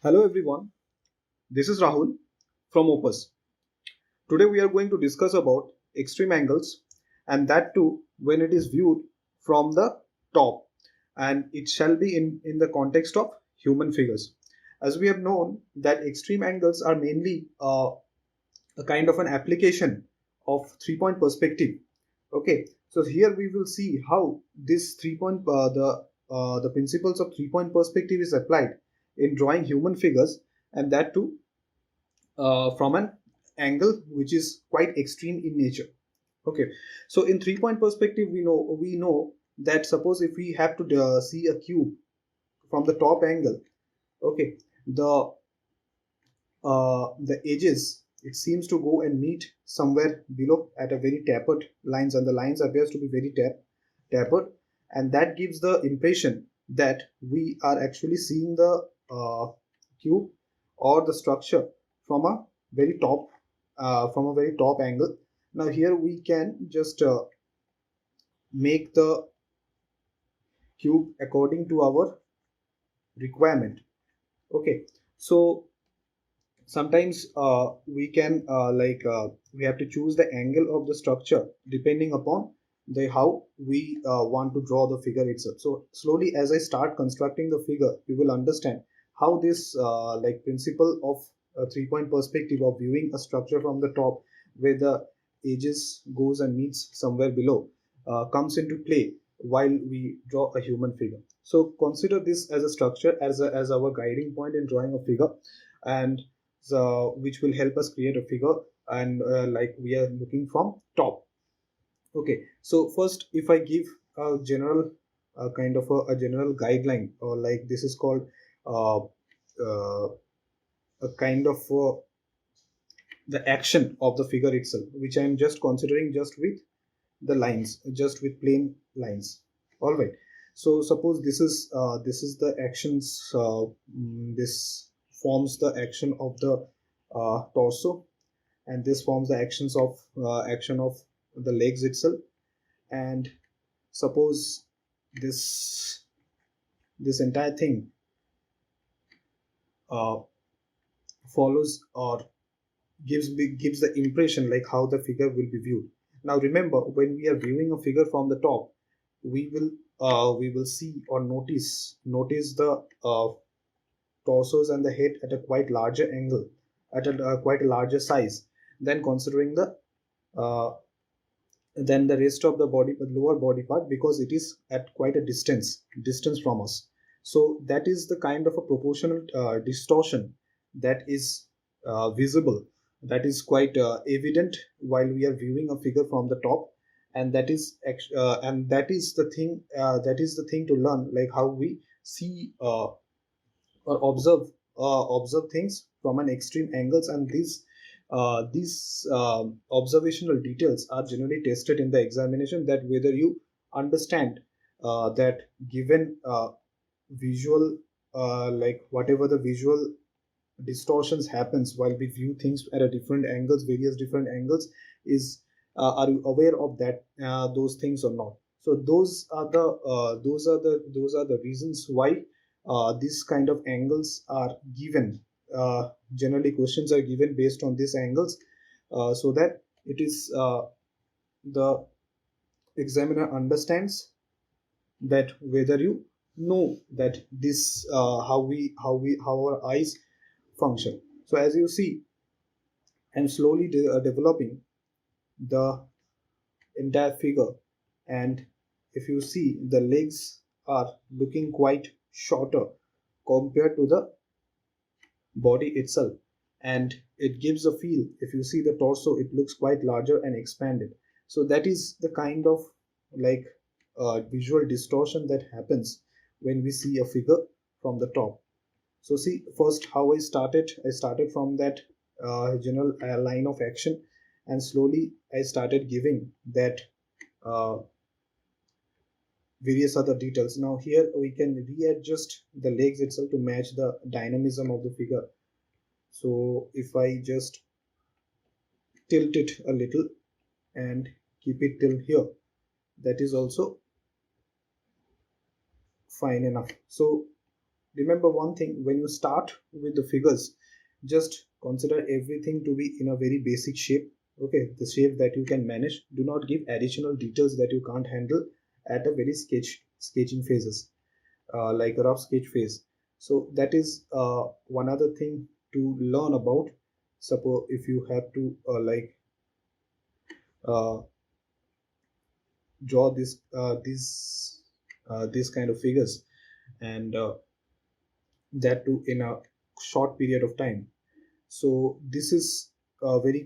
Hello everyone, this is Rahul from Opus. Today we are going to discuss about extreme angles, and that too when it is viewed from the top, and it shall be in the context of human figures. As we have known that extreme angles are mainly a kind of an application of 3 point perspective. Okay, so here we will see how this 3 point the principles of 3 point perspective is applied in drawing human figures, and that too from an angle which is quite extreme in nature. Okay, so in 3 point perspective we know that suppose if we have to see a cube from the top angle. Okay, the edges, it seems to go and meet somewhere below at a very tapered lines, and the lines appears to be very tapered, and that gives the impression that we are actually seeing the cube or the structure from a very top angle. Now here we can just make the cube according to our requirement. Okay, so sometimes we can we have to choose the angle of the structure depending upon the how we want to draw the figure itself. So slowly as I start constructing the figure, you will understand how this principle of a 3 point perspective of viewing a structure from the top where the edges goes and meets somewhere below comes into play while we draw a human figure. So consider this as a structure as our guiding point in drawing a figure, and which will help us create a figure, and like we are looking from top. Okay, so first if I give a general kind of a general guideline, or like this is called uh, uh, a kind of the action of the figure itself, which I am just considering just with the lines, just with plain lines. All right, so suppose this is the actions, this forms the action of the torso, and this forms the action of the legs itself. And suppose this entire thing uh, follows or gives the impression like how the figure will be viewed. Now remember, when we are viewing a figure from the top, we will see or notice the torsos and the head at a quite larger angle, at a quite a larger size than considering the uh, than the rest of the body, but lower body part, because it is at quite a distance from us. So that is the kind of a proportional distortion that is visible, that is quite evident while we are viewing a figure from the top. And that is the thing to learn, like how we see or observe things from an extreme angles. And these observational details are generally tested in the examination, that whether you understand that given visual like whatever the visual distortions happens while we view things at a different angles, various different angles, is are you aware of that those things or not. So those are the reasons why these kind of angles are given. Generally questions are given based on these angles, so that it is the examiner understands that whether you know that this how our eyes function. So as you see, I'm slowly developing the entire figure, and if you see, the legs are looking quite shorter compared to the body itself, and it gives a feel, if you see the torso, it looks quite larger and expanded. So that is the kind of like visual distortion that happens when we see a figure from the top. So see, first how I started from that general line of action, and slowly I started giving that uh, various other details. Now here we can readjust the legs itself to match the dynamism of the figure. So if I just tilt it a little and keep it till here, that is also fine enough. So remember one thing, when you start with the figures, just consider everything to be in a very basic shape. Okay, the shape that you can manage. Do not give additional details that you can't handle at a very sketching phases, like a rough sketch phase. So that is one other thing to learn about. Suppose if you have to uh, draw this kind of figures, and that too in a short period of time. So this is some very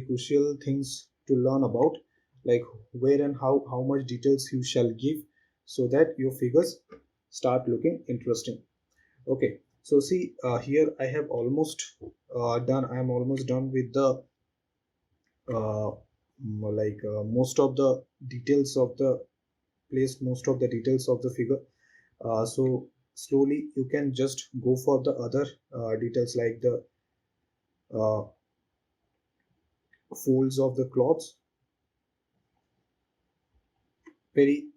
crucial things to learn about, like where and how much details you shall give, so that your figures start looking interesting. Okay, so see, here I have almost done. I am almost done with the most of the details of the most of the details of the figure. So slowly you can just go for the other details, like the uh, folds of the cloths, very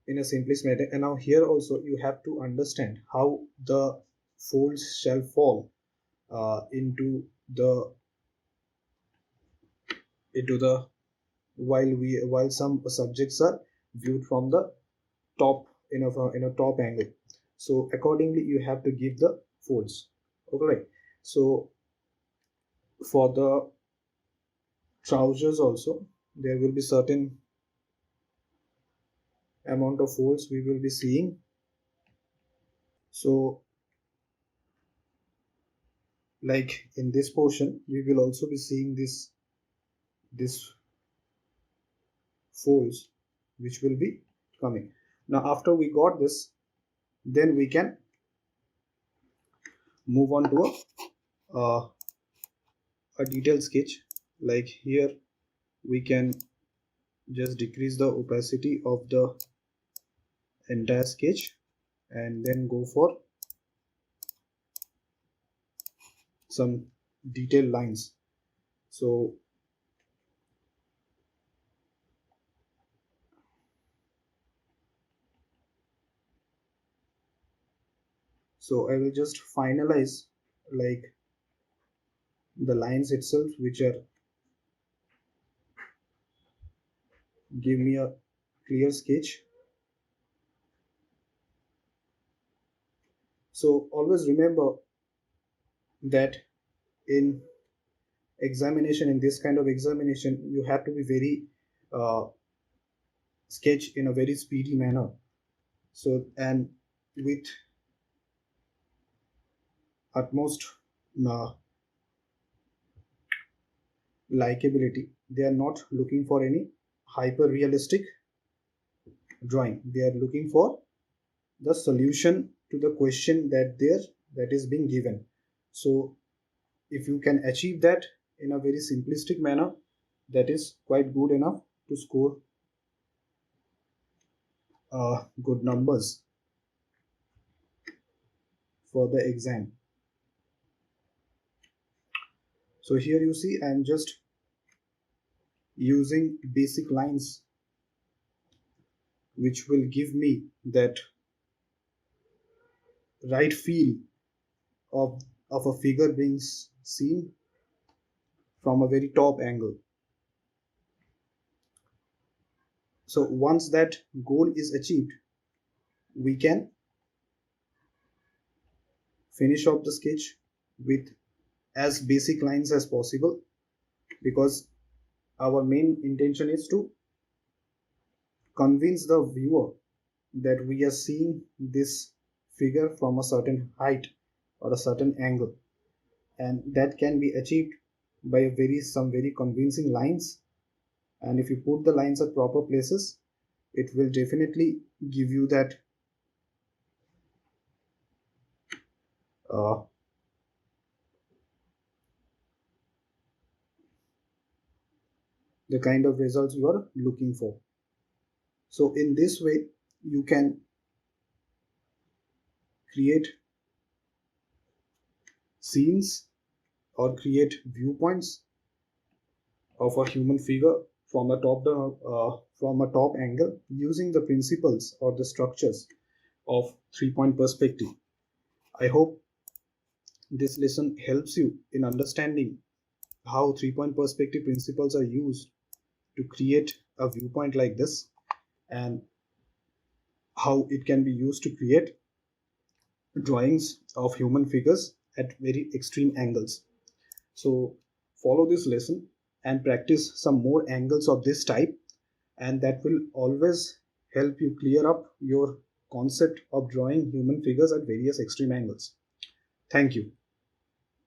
in a simplest manner. And now here also you have to understand how the folds shall fall the into the while some subjects are viewed from the top in a top angle. So accordingly you have to give the folds. Okay, so for the trousers also there will be certain amount of folds we will be seeing. So like in this portion we will also be seeing this folds which will be coming. Now after we got this, then we can move on to a detailed sketch. Like here we can just decrease the opacity of the entire sketch and then go for some detailed lines. So I will just finalize like the lines itself, which are give me a clear sketch. So always remember that in examination, in this kind of examination, you have to be very sketch in a very speedy manner. So and with utmost uh, likability, they are not looking for any hyper realistic drawing. They are looking for the solution to the question that is being given. So if you can achieve that in a very simplistic manner, that is quite good enough to score good numbers for the exam. So here you see I'm just using basic lines which will give me that right feel of a figure being seen from a very top angle. So once that goal is achieved, we can finish off the sketch with as basic lines as possible, because our main intention is to convince the viewer that we are seeing this figure from a certain height or a certain angle, and that can be achieved by some very convincing lines. And if you put the lines at proper places, it will definitely give you that uh, the kind of results you are looking for. So in this way you can create scenes or create viewpoints of a human figure from from a top angle using the principles or the structures of 3-point perspective. I hope this lesson helps you in understanding how 3-point perspective principles are used to create a viewpoint like this, and how it can be used to create drawings of human figures at very extreme angles. So follow this lesson and practice some more angles of this type, and that will always help you clear up your concept of drawing human figures at various extreme angles. Thank you.